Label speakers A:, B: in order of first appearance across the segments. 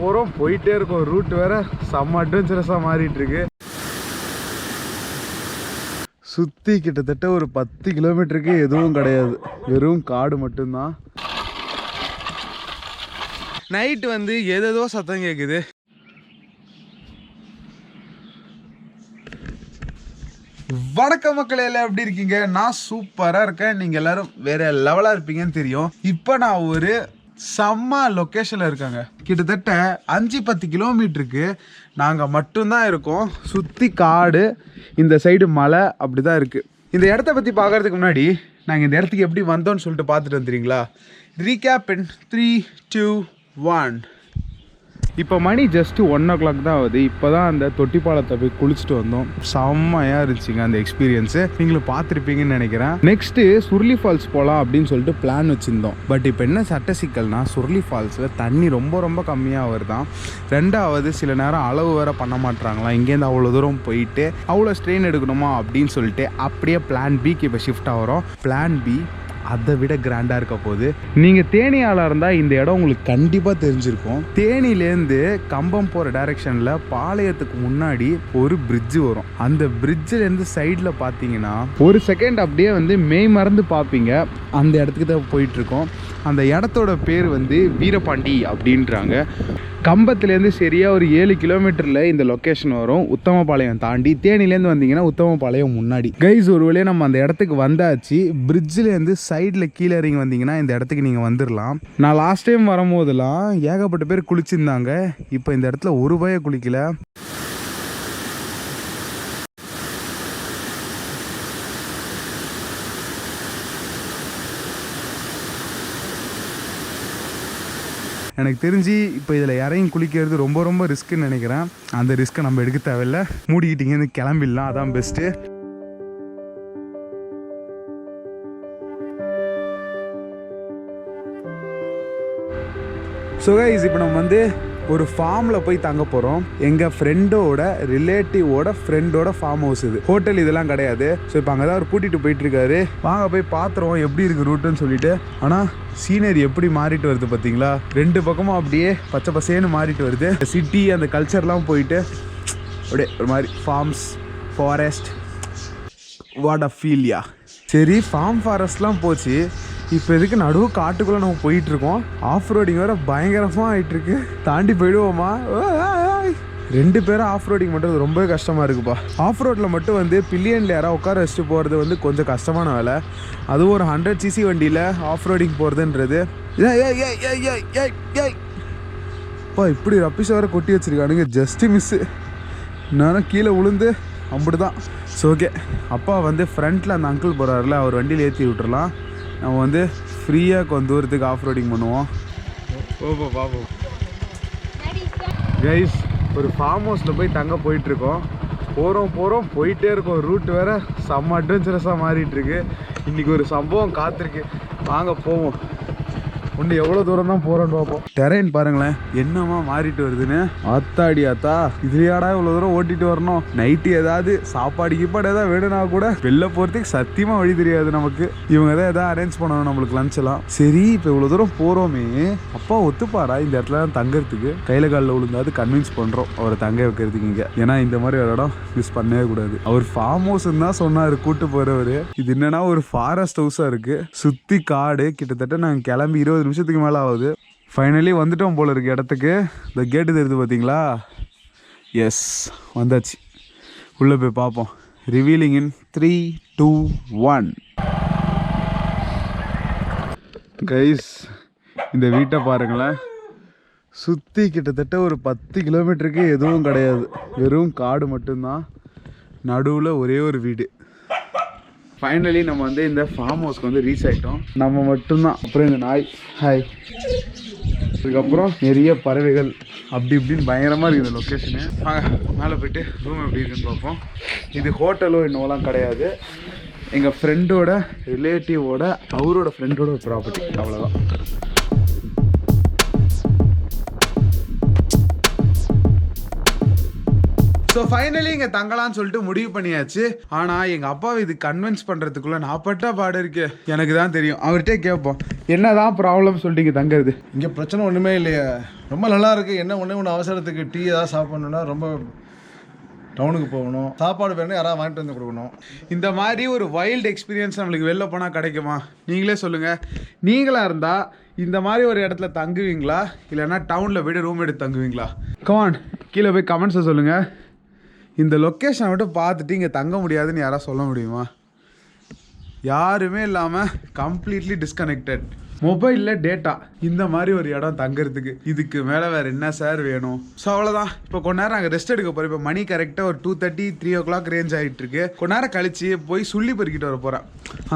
A: போறோம் போயிட்டே இருக்கோம். ரூட் வேற செம்ம அட்வென்ச்சரஸா மாறிட்டு இருக்கு. சுத்தி கிட்டத்தட்ட ஒரு 10 கிலோமீட்டருக்கு எதுவும் கிடையாது, வெறும் காடு மட்டும்தான். நைட்டு வந்து ஏதேதோ சத்தம் கேக்குது. வணக்கம் மக்களே, எல்லாம் எப்படி இருக்கீங்க? நான் சூப்பரா இருக்கேன். நீங்க எல்லாரும் வேற லெவலா இருப்பீங்கன்னு தெரியும். இப்போ நான் ஒரு செம்ம லொக்கேஷன்ல இருக்காங்க. கிட்டத்தட்ட 5-10 கிலோமீட்டருக்கு நாங்க மட்டும்தான் இருக்கோம். சுத்தி காடு, இந்த சைடு மலை, அப்படிதான் இருக்கு. இந்த இடத்த பத்தி பார்க்கறதுக்கு முன்னாடி நாங்கள் இந்த இடத்துக்கு எப்படி வந்தோம்னு சொல்லிட்டு பார்த்துட்டு வந்துடுறீங்களா? ரீகேப் இன் 3, 2, 1. இப்போ மணி ஜஸ்ட் 1 o'clock தான் ஆகுது. இப்போ தான் அந்த தொட்டிப்பாலத்தை போய் குளிச்சுட்டு வந்தோம். செம்மையாக இருந்துச்சுங்க அந்த எக்ஸ்பீரியன்ஸு. நீங்களும் பார்த்துருப்பீங்கன்னு நினைக்கிறேன். நெக்ஸ்ட்டு சுருளி ஃபால்ஸ் போகலாம் அப்படின்னு சொல்லிட்டு பிளான் வச்சுருந்தோம். பட் இப்போ என்ன சட்ட சிக்கல்னா, சுருளி ஃபால்ஸில் தண்ணி ரொம்ப ரொம்ப கம்மியாக வருதான். ரெண்டாவது சில நேரம் அளவு வேறு பண்ண மாட்டுறாங்களாம். இங்கேருந்து அவ்வளோ தூரம் போயிட்டு அவ்வளோ ஸ்ட்ரெயின் எடுக்கணுமா அப்படின்னு சொல்லிட்டு அப்படியே பிளான் பிக்கு இப்போ ஷிஃப்ட் ஆகிறோம். பிளான் பி அதை விட கிராண்டாக இருக்க போகுது. நீங்கள் தேனியாளாக இருந்தால் இந்த இடம் உங்களுக்கு கண்டிப்பாக தெரிஞ்சிருக்கும். தேனிலேருந்து கம்பம் போகிற டைரெக்ஷனில் பாளையத்துக்கு முன்னாடி ஒரு பிரிட்ஜு வரும். அந்த பிரிட்ஜிலேருந்து சைடில் பார்த்தீங்கன்னா ஒரு செகண்ட் அப்படியே வந்து மெய் மறந்து பார்ப்பீங்க. அந்த இடத்துக்கு தான் போயிட்டுருக்கோம். அந்த இடத்தோட பேர் வந்து வீரபாண்டி அப்படின்றாங்க. கம்பத்துலேருந்து சரியாக ஒரு 7 கிலோமீட்டரில் இந்த லொக்கேஷன் வரும். உத்தமபாளையம் தாண்டி தேனிலேருந்து வந்தீங்கன்னா உத்தமபாளையம் முன்னாடி. கைஸ், ஒரு வழியாக நம்ம அந்த இடத்துக்கு வந்தாச்சு. பிரிட்ஜிலேருந்து சைடில் கீழே இறங்கி வந்தீங்கன்னா இந்த இடத்துக்கு நீங்கள் வந்துடலாம். நான் லாஸ்ட் டைம் வரும்போதெல்லாம் ஏகப்பட்ட பேர் குளிச்சிருந்தாங்க. இப்போ இந்த இடத்துல ஒரு பய குளிக்கல. எனக்கு தெரிஞ்சு இப்போ இதில் இறங்கி குளிக்கிறது ரொம்ப ரொம்ப ரிஸ்க்குன்னு நினைக்கிறேன். அந்த ரிஸ்க்கை நம்ம எடுக்க தேவையில்லை. மூடிக்கிட்டீங்கன்னு கிளம்பிடலாம், அதான் பெஸ்ட்டு. ஸோ கைஸ், இப்போ நம்ம வந்து ஒரு ஃபார்மில் போய் தங்க போகிறோம். எங்கள் ஃப்ரெண்டோட ரிலேட்டிவோட ஃப்ரெண்டோட ஃபார்ம் ஹவுஸ் இது. ஹோட்டல் இதெல்லாம் கிடையாது. ஸோ இப்போ அங்கே தான் அவர் கூட்டிகிட்டு போயிட்டுருக்காரு. வாங்க போய் பார்த்துருவோம் எப்படி இருக்குது ரூட்டுன்னு சொல்லிட்டு. ஆனால் சீனரி எப்படி மாறிட்டு வருது பார்த்தீங்களா? 2 பக்கமும் அப்படியே பச்சை பசேன்னு மாறிட்டு வருது. சிட்டி அந்த கல்ச்சர்லாம் போயிட்டு அப்படியே ஒரு மாதிரி ஃபார்ம்ஸ், ஃபாரஸ்ட், வாட் அ ஃபீல்யா. சரி, ஃபாரஸ்ட்லாம் போச்சு. இப்போ இதுக்கு நடுவு காட்டுக்குள்ளே நம்ம போயிட்டுருக்கோம். ஆஃப் ரோடிங் வேறு பயங்கரமாக ஆகிட்டுருக்கு. தாண்டி போயிடுவோமா? 2 பேரும் ஆஃப் ரோடிங் பண்ணுறது ரொம்ப கஷ்டமாக இருக்குப்பா. ஆஃப் ரோட்டில் மட்டும் வந்து பில்லியனில் யாராவது உட்கார வச்சுட்டு போகிறது வந்து கொஞ்சம் கஷ்டமான வேலை. அதுவும் ஒரு 100cc வண்டியில் ஆஃப் ரோடிங் போகிறதுன்றது. அப்பா, இப்படி ரப்பிஷ் வேறு கொட்டி வச்சுருக்கானுங்க. Just miss. நானும் கீழே விழுந்து அப்படி தான். ஸோ ஓகே, அப்பா வந்து ஃப்ரண்ட்டில் அந்த அங்கிள் போகிறாருல, அவர் வண்டியில் ஏற்றி விட்டுறலாம். நம்ம வந்து ஃப்ரீயாக கொஞ்சம் தூரத்துக்கு ஆஃப் ரோடிங் பண்ணுவோம். பாப்போம் கைஸ், ஒரு ஃபார்ம் ஹவுஸில் போய் தங்க போயிட்டுருக்கோம். போகிறோம் போயிட்டே இருக்கோம். ரூட் வேறு செம்ம அட்வென்ச்சரஸாக மாறிட்டுருக்கு. இன்றைக்கி ஒரு சம்பவம் காத்திருக்கு. வாங்க போவோம். ஒன்று எவ்வளோ தூரம் தான் போகிறோன்னு பார்ப்போம். டெரெயின் பாருங்களேன் என்னமா மாறிட்டு வருதுன்னு. ஆத்தாடி ஆத்தா, இதுலையாடா இவ்வளோ தூரம் ஓட்டிட்டு வரணும். நைட்டு ஏதாவது சாப்பாடு ஏதாவது வேணும்னா கூட வெளில போகிறதுக்கு சத்தியமாக வழி தெரியாது நமக்கு. இவங்க தான் எதாவது அரேஞ்ச் பண்ணணும் நம்மளுக்கு லஞ்ச் எல்லாம். சரி, இப்போ இவ்வளோ தூரம் போகிறோமே, அப்பா ஒத்துப்பாரா இந்த இடத்துல தங்கறதுக்கு? கையில் காலில் விழுந்தாது கன்வின்ஸ் பண்ணுறோம் அவரை தங்க வைக்கிறதுக்கு இங்கே. ஏன்னா இந்த மாதிரி ஒரு இடம் மிஸ் பண்ணவே கூடாது. அவர் ஃபார்ம் ஹவுஸ்ன்னு தான் சொன்னார் கூட்டு போகிறவர். இது என்னன்னா ஒரு ஃபாரஸ்ட் ஹவுஸாக இருக்குது. சுற்றி காடு. கிட்டத்தட்ட நாங்கள் கிளம்பி 20 நிமிஷத்துக்கு மேலே ஆகுது. ஃபைனலி வந்துட்டோம் போல இருக்கு இடத்துக்கு. இந்த கேட்டு தெரியுது பார்த்தீங்களா? எஸ், வந்தாச்சு. உள்ளே போய் பார்ப்போம். ரிவீலிங் இன் 3, 2, 1. கைஸ், இந்த வீட்டை பாருங்களேன். சுற்றி கிட்டத்தட்ட ஒரு 10 கிலோமீட்டருக்கு எதுவும் கிடையாது, வெறும் காடு மட்டும்தான். நடுவில் ஒரே ஒரு வீடு. ஃபைனலி நம்ம வந்து இந்த ஃபார்ம் ஹவுஸ்க்கு வந்து ரீச் ஆகிட்டோம். நம்ம மட்டும்தான். அப்புறம் இந்த நாய் ஹாய். அதுக்கப்புறம் நிறைய பறவைகள். அப்படி இப்படின்னு பயங்கரமாக இருக்குது இந்த லொக்கேஷனு. மேலே போய்ட்டு ரூம் எப்படி இருக்குன்னு பார்ப்போம். இது ஹோட்டலோ என்னவோலாம் கிடையாது. எங்கள் ஃப்ரெண்டோட ரிலேட்டிவோட அவரோட ஃப்ரெண்டோட ஒரு ப்ராப்பர்ட்டி, அவ்வளோதான். ஸோ ஃபைனலி இங்கே தங்கலாம்னு சொல்லிட்டு முடிவு பண்ணியாச்சு. ஆனால் எங்கள் அப்பாவை இது கன்வின்ஸ் பண்ணுறதுக்குள்ளே நான் பட்ட பாடு இருக்கு எனக்கு தான் தெரியும். அவர்கிட்டே கேட்போம் என்னதான் ப்ராப்ளம் சொல்லிட்டு இங்கே தங்குறது.
B: இங்கே பிரச்சனை ஒன்றுமே இல்லையா, ரொம்ப நல்லா இருக்குது. என்ன ஒன்று அவசரத்துக்கு டீ ஏதாவது சாப்பிட்ணுன்னா ரொம்ப டவுனுக்கு போகணும், சாப்பாடு வேணும் யாராவது வாங்கிட்டு வந்து கொடுக்கணும்.
A: இந்த மாதிரி ஒரு வைல்டு எக்ஸ்பீரியன்ஸ் நம்மளுக்கு வெளில போனால் கிடைக்குமா? நீங்களே சொல்லுங்கள். நீங்களாக இருந்தால் இந்த மாதிரி ஒரு இடத்துல தங்குவீங்களா, இல்லைன்னா டவுனில் போய்ட்டு ரூம் எடுத்து தங்குவீங்களா? கமான், கீழே போய் கமெண்ட்ஸை சொல்லுங்கள். இந்த லொக்கேஷனை மட்டும் பார்த்துட்டு இங்கே தங்க முடியாதுன்னு யாராவது சொல்ல முடியுமா? யாருமே இல்லாமல் கம்ப்ளீட்லி டிஸ்கனெக்டட், மொபைலில் டேட்டா, இந்த மாதிரி ஒரு இடம் தங்குறதுக்கு இதுக்கு மேலே வேறு என்ன சார் வேணும்? ஸோ அவ்வளோதான். இப்போ கொஞ்ச நேரம் நாங்கள் ரெஸ்ட் எடுக்க போகிறோம். இப்போ மணி கரெக்டாக ஒரு 2:30 3 o'clock ரேஞ்ச் ஆகிட்டு இருக்கு. கொஞ்ச நேரம் கழிச்சு போய் சுள்ளி பொறுக்கிட்டு வர போகிறேன்.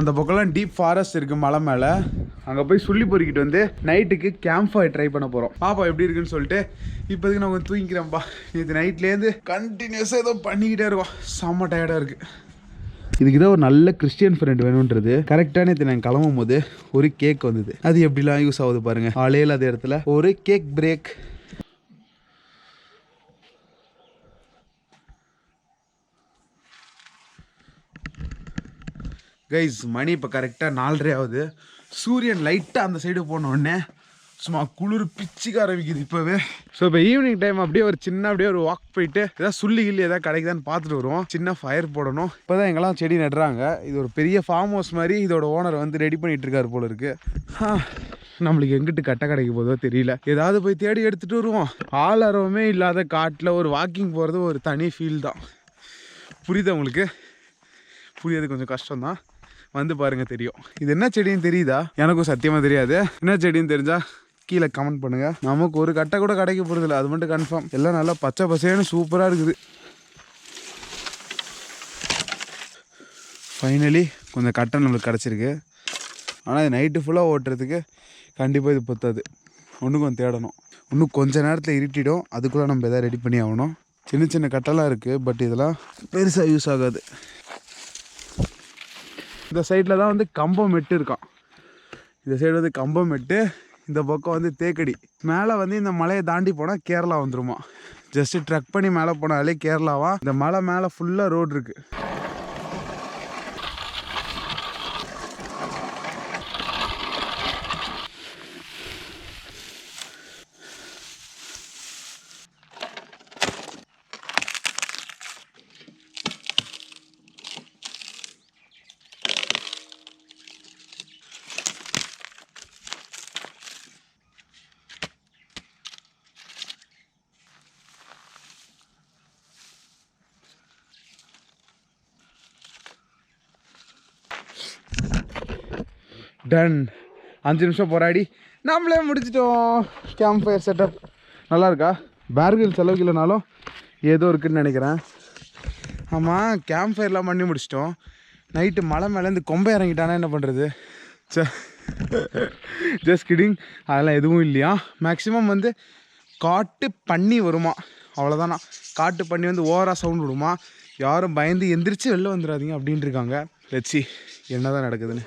A: அந்த பக்கம்லாம் டீப் ஃபாரஸ்ட் இருக்குது மலை மேலே. அங்கே போய் சுள்ளி பொறுக்கிட்டு வந்து நைட்டுக்கு கேம்ப் ஃபயர் ட்ரை பண்ண போகிறோம். பாப்பா எப்படி இருக்குன்னு சொல்லிட்டு. இப்போதைக்கு நான் கொஞ்சம் தூங்கிக்கிறேன்ப்பா. இது நைட்லேருந்து கண்டினியூஸாக ஏதோ பண்ணிக்கிட்டே இருக்கோம். செம்ம டயர்டாக இருக்குது. இதுக்கு தான் ஒரு நல்ல கிறிஸ்டியன் ஃப்ரெண்ட் வேணுன்றது. கரெக்டான இது நான் கிளம்பும் போது ஒரு கேக் வந்தது. அது எப்படிலாம் யூஸ் ஆகுது பாருங்க. ஆளையில் அதே இடத்துல ஒரு கேக் பிரேக். கைஸ் மணி இப்போ கரெக்டாக 4:30 ஆகுது. சூரியன் லைட்டாக அந்த சைடு போன உடனே சும்மா குளிர் பிச்சுக்க ஆரம்பிக்குது இப்போவே. ஸோ இப்போ ஈவினிங் டைம் அப்படியே ஒரு வாக் போயிட்டு ஏதாவது சுள்ளி கிள்ளி ஏதாவது கிடைக்குதான்னு பார்த்துட்டு வருவோம். சின்ன ஃபயர் போடணும். இப்போ தான் எங்கெல்லாம் செடி நடுறாங்க. இது ஒரு பெரிய ஃபார்ம் ஹவுஸ் மாதிரி இதோட ஓனர் வந்து ரெடி பண்ணிட்டு இருக்காரு போல இருக்கு. நம்மளுக்கு எங்கிட்டு கட்ட கிடைக்க போதோ தெரியல. ஏதாவது போய் தேடி எடுத்துகிட்டு வருவோம். ஆளரவமே இல்லாத காட்டில் ஒரு வாக்கிங் போகிறது ஒரு தனி ஃபீல் தான். புரியுதா உங்களுக்கு? புரியாது, கொஞ்சம் கஷ்டம்தான். வந்து பாருங்கள் தெரியும். இது என்ன செடின்னு தெரியுதா? எனக்கும் சத்தியமாக தெரியாது. என்ன செடின்னு தெரிஞ்சால் கீழே கமெண்ட் பண்ணுங்கள். நமக்கு ஒரு கட்டை கூட கிடைக்க போகிறதில்ல, அது மட்டும் கன்ஃபார்ம். எல்லாம் நல்லா பச்சை பசேன்னு சூப்பராக இருக்குது. ஃபைனலி கொஞ்சம் கட்டை நம்மளுக்கு கிடச்சிருக்கு. ஆனால் இது நைட்டு ஃபுல்லாக ஓட்டுறதுக்கு கண்டிப்பாக இது பத்தாது. இன்னும் கொஞ்சம் தேடணும். இன்னும் கொஞ்சம் நேரத்தில் இருட்டிடும். அதுக்குள்ளே நம்ம எதாவது ரெடி பண்ணி ஆகணும். சின்ன சின்ன கட்டெல்லாம் இருக்குது, பட் இதெல்லாம் பெருசாக யூஸ் ஆகாது. இந்த சைடில் தான் வந்து கம்பம் மெட்டு இருக்கான். இந்த சைடு வந்து கம்பம் மெட்டு, இந்த பக்கம் வந்து தேக்கடி. மேலே வந்து இந்த மலையை தாண்டி போனால் கேரளா வந்துருமா. ஜஸ்ட்டு ட்ரக் பண்ணி மேலே போனாலே கேரளாவா. இந்த மலை மேலே ஃபுல்லாக ரோடு இருக்குது. டன். 5 நிமிஷம் போராடி நம்மளே முடிச்சிட்டோம். கேம்ப் ஃபயர் செட்டப் நல்லா இருக்கா? பேர்கில் செலவுக்கு இல்லைனாலும் ஏதோ இருக்குதுன்னு நினைக்கிறேன். ஆமாம், கேம்ப் ஃபயர்லாம் பண்ணி முடிச்சிட்டோம். நைட்டு மலை மேலேருந்து கொம்பை இறங்கிட்டானா என்ன பண்ணுறது? Just kidding. அதெல்லாம் எதுவும் இல்லையா. மேக்ஸிமம் வந்து காட்டு பண்ணி வருமா, அவ்வளோதானா. காட்டு பண்ணி வந்து ஓவராக சவுண்ட் விடுமா. யாரும் பயந்து எந்திரிச்சு வெளில வந்துடாதீங்க அப்படின்ட்டு இருக்காங்க. லெட்ஸ் see என்ன தான் நடக்குதுன்னு.